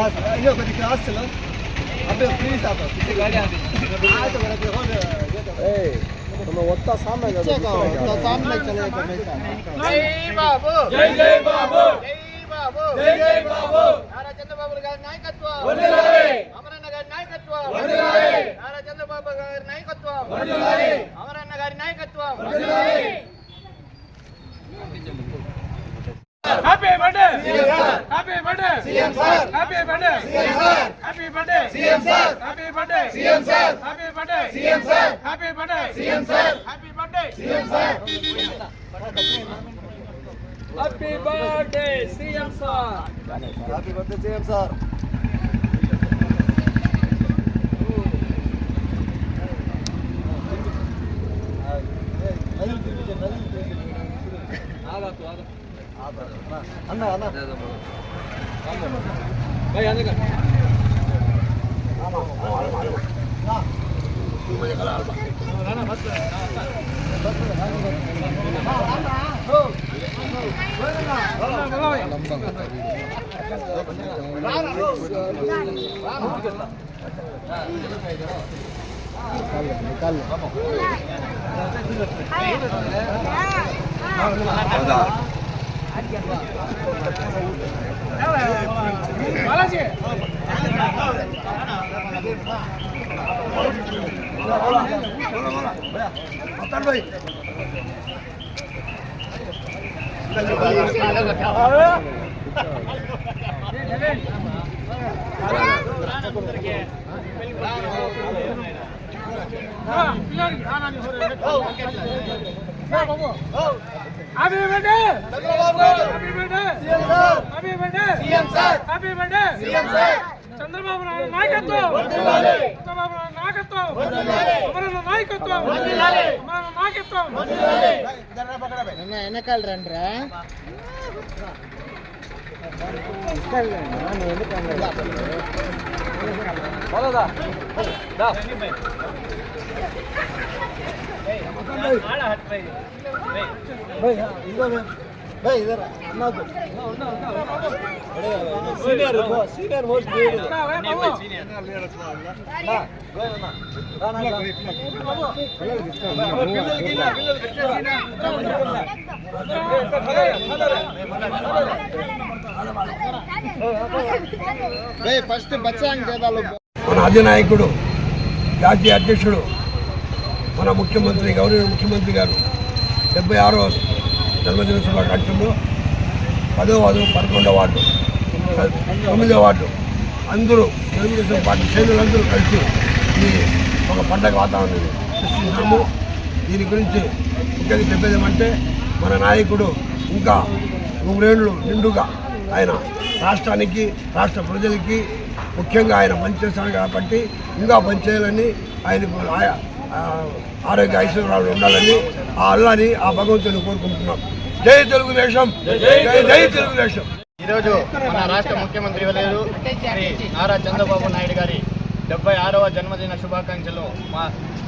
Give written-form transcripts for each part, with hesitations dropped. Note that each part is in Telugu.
क्लास चलो अबे प्लीज आप किसी गाड़ी आती है तो मेरा देखो ए तुम वत्ता सामने का सामने चलेगा पैसा जय बाबू जय बाबू जय जय बाबू नारा चंद्रबाबु गाరి నాయకత్వం వందనాలి అమరన్న గారి నాయకత్వం వందనాలి నారా చంద్రబాబు గారి నాయకత్వం వందనాలి అమరన్న గారి నాయకత్వం వందనాలి happy birthday CM sir happy birthday CM sir happy birthday CM sir happy birthday CM sir happy birthday CM sir happy birthday CM sir happy birthday CM sir happy birthday CM sir happy birthday CM sir happy birthday CM sir అన్న అన్న भाई आने का मुझे कल ना मत निकाल बालाजी भाई happy birthday happy birthday CM sir happy birthday CM sir happy birthday CM sir Chandrababu Naidu నాయకత్వం వందనాలి చంద్రబాబు నాయుడు నాయకత్వం వందనాలి అమరన్న నాయకత్వం వందనాలి అమరన్న నాయకత్వం వందనాలి ఇదరా పకడా బే అన్న ఎనకాల రండ్రా ఇస్కల్ నేను ఎందుకు అన్నా బలదా దా आड़ा हट भाई भाई इधर भाई इधर ना सीनियर सीनियर मोस्ट नहीं भाई सीनियर ना भाई फस्ट बच्चा देदालो మన అధినాయకుడు జాతీయ అధ్యక్షుడు మన ముఖ్యమంత్రి గౌరవ ముఖ్యమంత్రి గారు 76వ జన్మదిన శుభాకాంక్షలు 10వ వార్డు 11వ వార్డు 9వ వార్డు అందరూ తెలుగుదేశం పార్టీ శ్రేణులందరూ కలిసి ఈ ఒక పండగ వాతావరణాన్ని సృష్టించాము. దీని గురించి ముఖ్యంగా చెప్పేదేమంటే మన నాయకుడు ఇంకా 3 ఏళ్ళు నిండుగా ఆయన రాష్ట్రానికి రాష్ట్ర ప్రజలకి ముఖ్యంగా ఆయన పనిచేస్తాడు కాబట్టి ఇంకా పనిచేయాలని ఆయనకు ఆరోగ్య ఐశ్వర్యాలు ఉండాలని ఆ అల్లాని ఆ భగవంతుని కోరుకుంటున్నాం. జై తెలుగుదేశం జై తెలుగుదేశం. ఈరోజు మన రాష్ట్ర ముఖ్యమంత్రి వర్యులు శ్రీ నారా చంద్రబాబు నాయుడు గారి 76వ జన్మదిన శుభాకాంక్షలు మా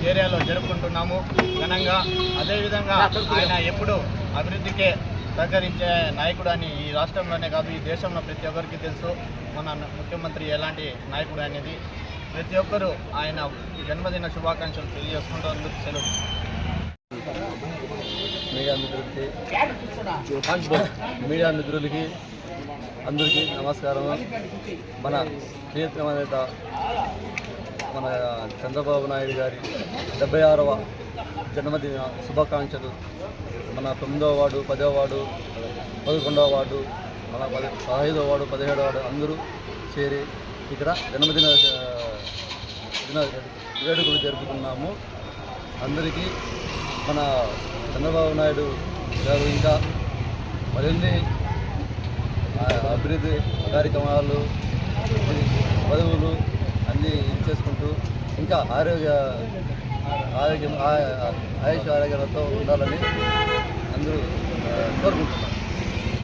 ఏరియాలో జరుపుకుంటున్నాము ఘనంగా. అదేవిధంగా ఆయన ఎప్పుడు అభివృద్ధికే సహకరించే నాయకుడు అని ఈ రాష్ట్రంలోనే కాదు ఈ దేశంలో ప్రతి ఒక్కరికి తెలుసు. మన ముఖ్యమంత్రి ఎలాంటి నాయకుడు అనేది ప్రతి ఒక్కరూ ఆయన జన్మదిన శుభాకాంక్షలు తెలియజేసుకుంటూ సెలవు. మీడియా మిత్రులకి అందరికీ నమస్కారం. మన ప్రియతమ నేత మన చంద్రబాబు నాయుడు గారి 76వ జన్మదిన శుభాకాంక్షలు మన 9వ వార్డు 10వ వార్డు 11వ వార్డు మన 15వ వార్డు 17వ వార్డు అందరూ చేరి ఇక్కడ జన్మదిన వేడుకలు జరుపుకున్నాము. అందరికీ మన చంద్రబాబు నాయుడు గారు ఇంకా మరిన్ని అభివృద్ధి కార్యక్రమాలు పదవులు అన్నీ చేసుకుంటూ ఇంకా ఆయుష్ ఆరోగ్యాలతో ఉండాలని అందరూ కోరుకుంటున్నాం.